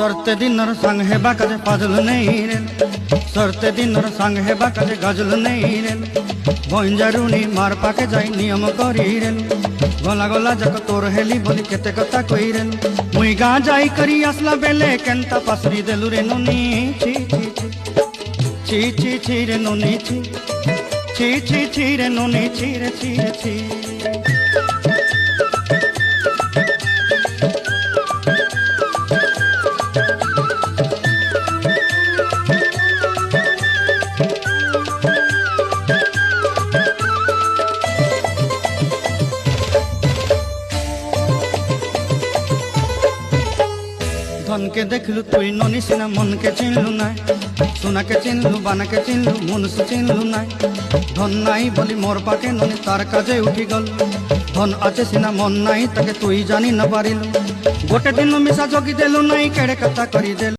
सरते दिनर संग हेबा काजे पाजल नहीं रे सरते दिनर संग हेबा काजे गजल नहीं रे भंजारुनी मार पाके जाई नियम करी रे गला गला जक तोर हेली बोली केते कथा कई रे मुई गा जाई करी आसला बेले केंता पासरी देलु रे नोनी छी छी छी छी छी रे नोनी छी छी छी छी रे नोनी छी रे छी रे छी धन के देखलु तुई ननी सिना मन के चिन्हलु नाय सोना के चिन्हलु बाना के चिन्हलु मन से चिन्हलु नाय धन नाई बोली मोर पाके ननी तार काजे उठी गल धन आचे सिना मन नाई ताके तुई जानी न पारिलु गोटे दिन मिसा जोगी देलु नाई केड़े कथा करी देलु।